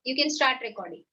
You can start recording.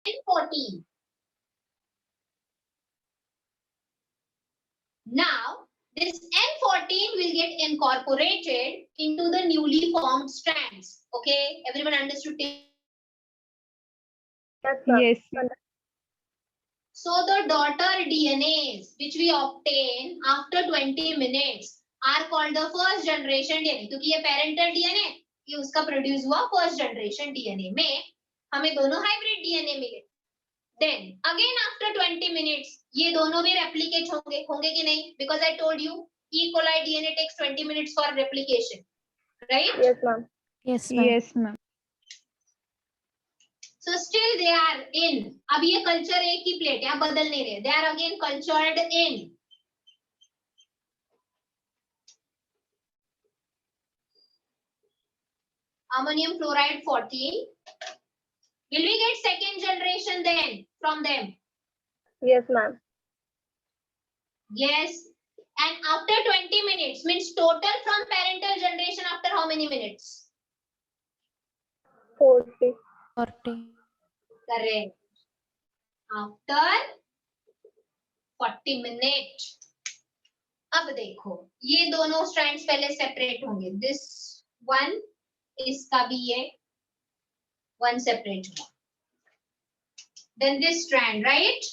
N14. Now, this N14 will get incorporated into the newly formed strands. Okay, everyone understood? Yes. So the daughter DNAs which we obtain after 20 minutes are called the first generation DNA. क्योंकि ये parental DNA ये उसका produce हुआ first generation DNA में हमें दोनों hybrid DNA मिले. Then again after 20 minutes ये दोनों भी replicate होंगे कि नहीं? Because I told you E. coli DNA takes 20 minutes for replication, right? Yes, ma'am. Yes, ma'am. Yes, ma'am. So still they are in. अब ये culture एक ही plate है, आप बदल नहीं रहे. They are again cultured in. Ammonium fluoride 14. Will we get second generation then from them? Yes, ma'am. Yes. And after 20 minutes means total from parental generation after how many minutes? 40. 40. Correct. After 40 minutes. अब देखो ये दोनों strands पहले separate होंगे. This one इसका भी ये one separate हुआ. Then this strand, right?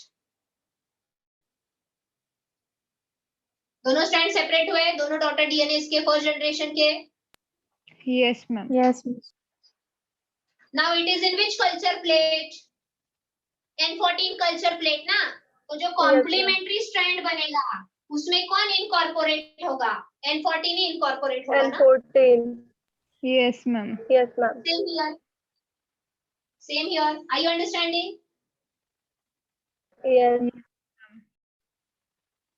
दोनों strand separate हुए, दोनों daughter DNA के first generation के. Yes, ma'am. Yes, ma'am. Now it is in which culture plate? N14 culture plate ना. तो जो complementary strand बनेगा उसमें कौन incorporate होगा? N14 ही incorporate होगा ना? N14. Yes, ma'am. Yes, ma'am. Same here. Same here. Are you understanding? Yes.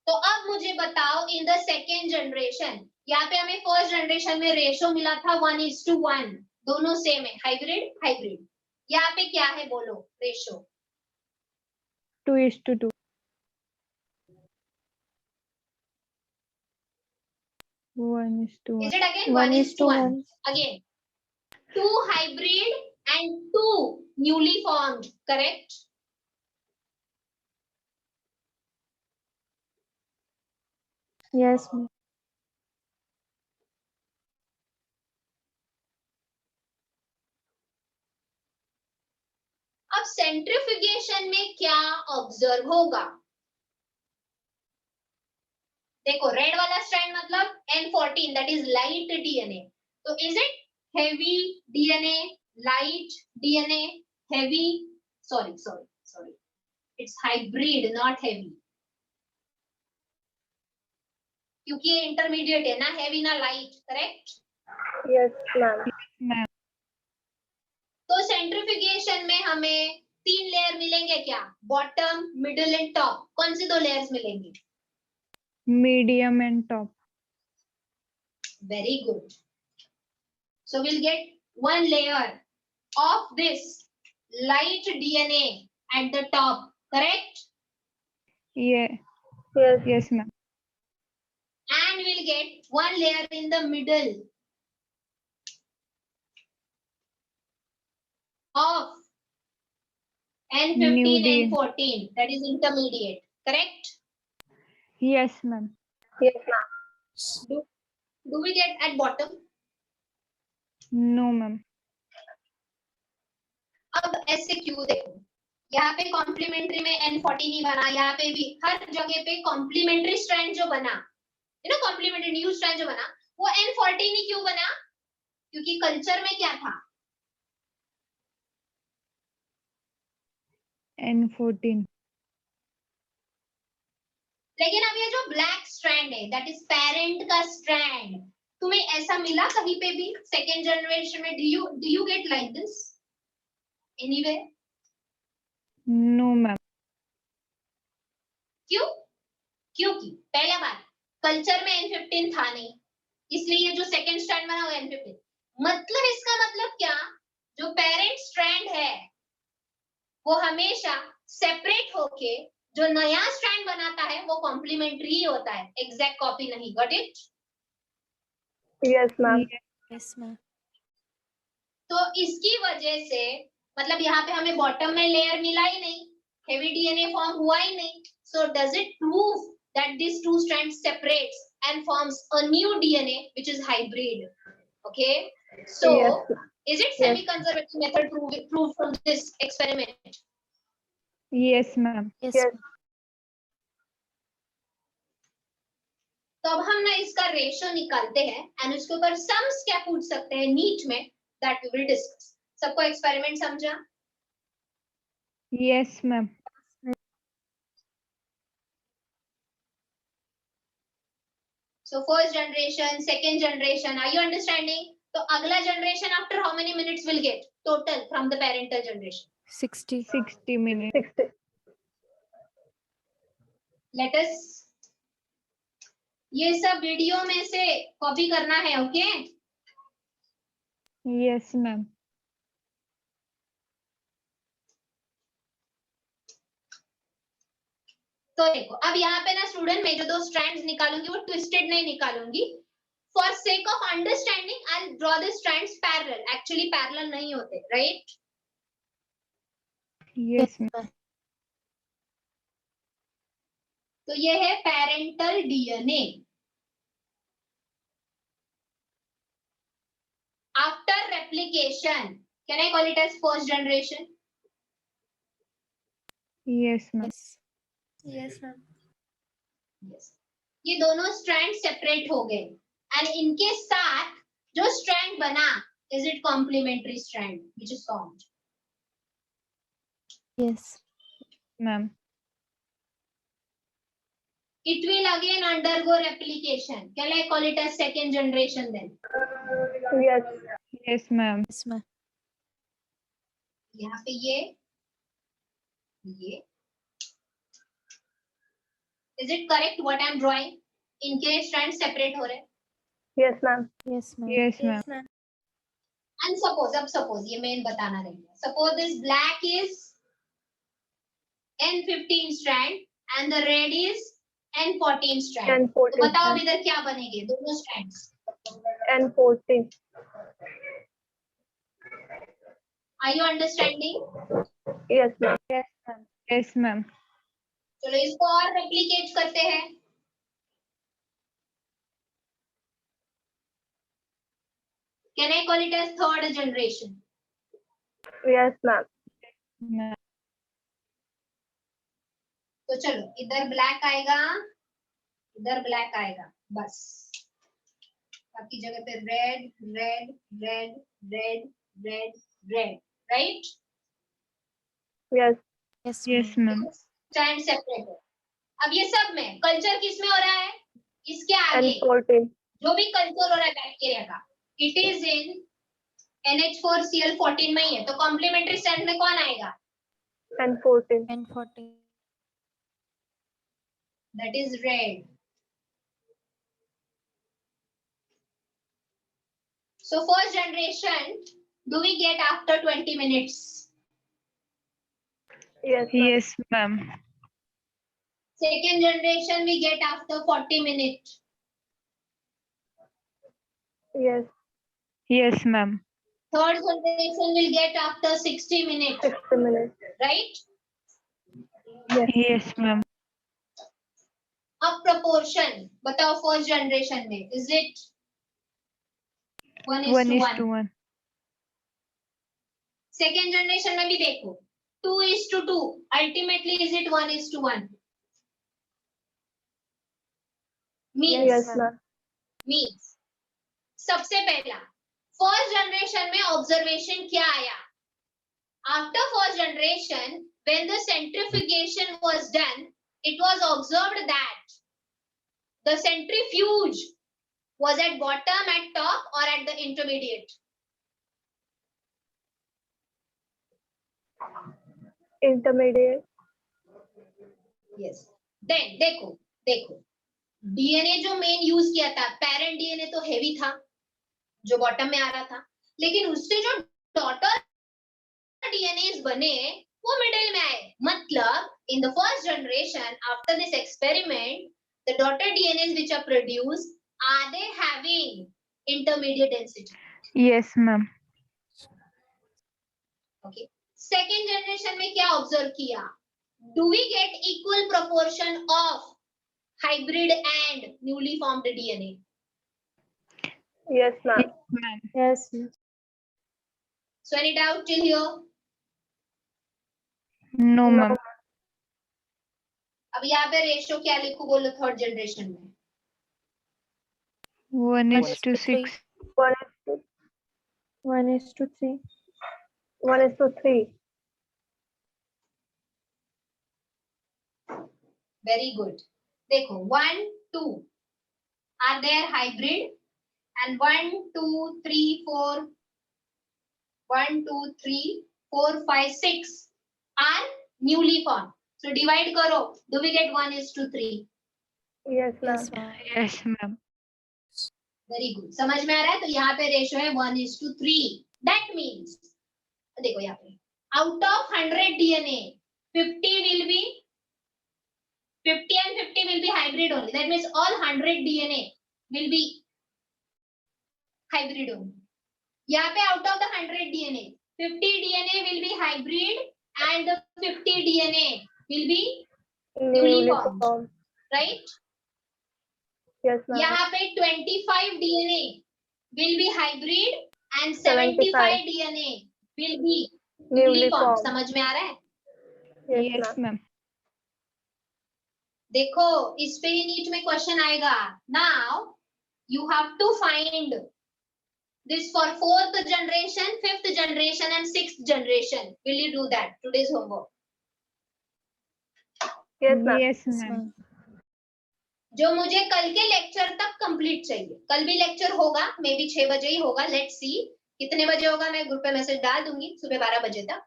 तो अब मुझे बताओ in the second generation. यहाँ पे हमें first generation में ratio मिला था 1:1. दोनों same है. Hybrid, hybrid. यहाँ पे क्या है बोलो ratio? 2:2. 1:1. Is it again 1:1? Again, 2 hybrid and 2 newly formed, correct? Yes, ma'am. अब सेंट्रिफ्यूगेशन में क्या ऑब्जर्व होगा? देखो रेड वाला स्ट्रैंड मतलब N14 that is light DNA. तो is it heavy DNA, light DNA, heavy? Sorry. It's hybrid, not heavy. क्योंकि ये इंटरमीडिएट है ना हेवी ना लाइट, करेक्ट? Yes, ma'am. तो सेंट्रिफ्यूगेशन में हमें 3 लेयर मिलेंगे क्या? Bottom, middle and top. कौन से 2 लेयर्स मिलेंगे? Medium and top. Very good. So we'll get 1 layer of this light DNA at the top, correct? Yeah. Yes. Yes, ma'am. And we'll get 1 layer in the middle of N15 and N14, that is intermediate, correct? Yes, ma'am. Yes, ma'am. Do we get at bottom? No, ma'am. अब ऐसे क्यों देखो, यहाँ पे complementary में N14 ही बना, यहाँ पे भी हर जगह पे कॉम्प्लीमेंट्री स्ट्रैंड जो बना, you know complementary new strand जो बना वो N14 ही क्यों बना? क्योंकि कल्चर में क्या था? N14. लेकिन अब ये जो ब्लैक स्ट्रैंड है दैट इज पेरेंट का स्ट्रैंड, तुम्हें ऐसा मिला कहीं पे भी सेकेंड जनरेशन में? Do you get like this anywhere? No ma'am. क्यों? क्योंकि पहला बात, कल्चर में N15 था नहीं, इसलिए ये जो सेकेंड स्ट्रैंड बना हुआ N15। मतलब इसका मतलब क्या, जो पेरेंट स्ट्रैंड है वो हमेशा सेपरेट होके जो नया स्ट्रैंड बनाता है वो कॉम्प्लीमेंट्री ही होता है, एग्जैक्ट कॉपी नहीं। Got it? Yes ma'am. Yes ma'am. तो इसकी वजह से मतलब यहाँ पे हमें बॉटम में लेयर मिला ही नहीं, हेवी डीएनए फॉर्म हुआ ही नहीं। So does it prove that these two strands separates and forms a new DNA which is hybrid? Okay, so Yes. is it semi-conservative method proved from this experiment? Yes ma'am. Yes. तो अब हम ना इसका ratio निकालते हैं and उसके ऊपर sums क्या पूछ सकते हैं नीट में, दैट वी विल डिस्कस। सबको एक्सपेरिमेंट समझा? Yes ma'am. So first generation, second generation, are you understanding? तो अगला generation after how many minutes will get total from the parental generation? 60 minutes। 60. Let us, ये सब video में से copy करना है, ओके? Yes ma'am. तो देखो अब यहाँ पे ना स्टूडेंट मैं जो दो स्ट्रैंड्स निकालूंगी वो ट्विस्टेड नहीं निकालूंगी। For sake of understanding, I'll draw the strands parallel. Actually parallel नहीं होते, right? Yes ma'am. तो ये है parental DNA. After replication, can I call it as first generation? Yes ma'am. Yes ma'am. Yes. ये दोनों strand separate हो गए and इनके साथ जो स्ट्रैंड बना, is it complementary strand which is formed? Yes. Ma'am. It will again undergo replication. Can I call it as second generation then? Yes. Yes ma'am. Yes ma'am. यहाँ पे ये is it correct what I am drawing? इनके strands separate हो रहे हैं। Yes ma'am. Yes ma'am. Yes ma'am. And suppose ये main बताना रहेगा, suppose this black is N15 strand and the red is N14 strand। N14 तो बताओ अब strand. इधर क्या बनेंगे दोनों strands? N14. Are you understanding? Yes ma'am. Yes ma'am. Yes ma'am. चलो इसको और रेप्लिकेट करते हैं। Can I call it as third generation? Yes ma'am. Ma'am. तो चलो इधर ब्लैक आएगा, इधर ब्लैक आएगा, बस बाकी जगह पे red red red red red red, right? Yes. Yes ma'am. Strand separate है। अब ये सब में कल्चर किस में हो रहा है? इसके आगे N14. जो भी कल्चर हो रहा है बैक्टीरिया का, इट इज इन NH4Cl14 में ही है, तो कॉम्प्लीमेंट्री स्ट्रैंड में कौन आएगा? N14. N14। That is red. So first generation do we get after 20 minutes? Yes ma'am. Yes ma'am. Second generation we get after 40 minutes. Yes. Yes ma'am. Third generation will get after 60 minutes, 60 minutes. right? Yes. Yes ma'am. अब proportion बताओ first generation में, is it 1:1? Second generation में भी देखो 2:2, ultimately is it 1:1? Means, Yes ma'am. means सबसे पहला first generation में observation क्या आया? After first generation when the centrifugation was done, it was observed that the centrifuge Was at bottom, at top, or at the intermediate? Intermediate. Yes. Then देखो DNA जो main use किया था, parent DNA तो heavy था जो bottom में आ रहा था, लेकिन उससे जो डॉटर डीएनए बने वो मिडिल में आए. मतलब in the first generation after this experiment the daughter DNA which are produced, are they having intermediate density? Yes, ma'am. Okay. Second generation में क्या ऑब्जर्व किया? Do we get equal proportion of hybrid and newly formed DNA? Yes, ma'am. Ma'am. Yes. So any doubt till here? No, ma'am. अब यहाँ पे ratio क्या लिखूं बोलो third generation में? 1:6. 1:3. 1:3. Very good. देखो 1, 2 are there hybrid and 1, 2, 3, 4 1, 2, 3, 4, 5, 6 are newly formed. So divide करो. Do we get 1:3? Yes, ma'am. Yes, ma'am. Yes, ma'am. Very good. समझ में आ रहा है? तो यहाँ पे रेशियो है 1:3. That means देखो यहाँ पे out of 100 DNA 50 will be 50 and 50 will be hybrid only. That means all 100 DNA will be hybrid only. यहाँ पे out of the 100 DNA 50 DNA will be hybrid and the 50 DNA will be Newly formed. formed. right. Yes, ma'am. यहाँ पे 25 DNA will be hybrid and 75 DNA will be newly formed. समझ में आ रहा है? Yes, Yes, ma'am. ma'am. देखो इस पे ही NEET में क्वेश्चन आएगा. Now you have to find this for 4th generation, 5th generation and 6th generation. Will you do that? Today's homework. Yes, ma'am. Yes, Yes, ma'am. ma'am. जो मुझे कल के lecture तक कंप्लीट चाहिए. कल भी लेक्चर होगा, मे बी 6 बजे ही होगा. लेट्स सी कितने बजे होगा, मैं ग्रुप पे मैसेज डाल दूंगी. सुबह 12 बजे तक,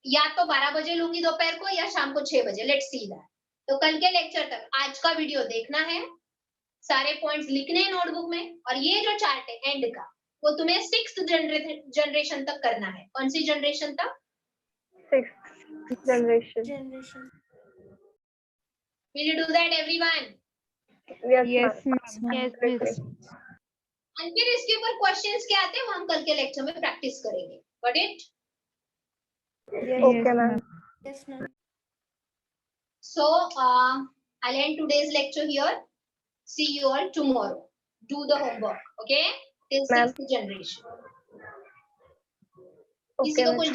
या तो 12 बजे लूंगी दोपहर को या शाम को 6 बजे. Let's see that. तो कल के लेक्चर तक आज का वीडियो देखना है, सारे पॉइंट्स लिखने हैं नोटबुक में, और ये जो चार्ट है एंड का वो तुम्हें 6th जनरेशन तक करना है. कौन सी जनरेशन तक? 6th generation. Generation. Will you do that everyone? Yes, Yes, ma'am. ma'am. Yes, Definitely. miss. और फिर इसके ऊपर क्वेश्चंस क्या आते हैं वो हम कल के लेक्चर में प्रैक्टिस करेंगे. Got it? Yes. Okay, ma'am. Yes, ma'am. So I'll end today's lecture here. See you all tomorrow. Do the homework, okay? Till Ma'am. 6th generation. Okay, किसी को ma'am. कुछ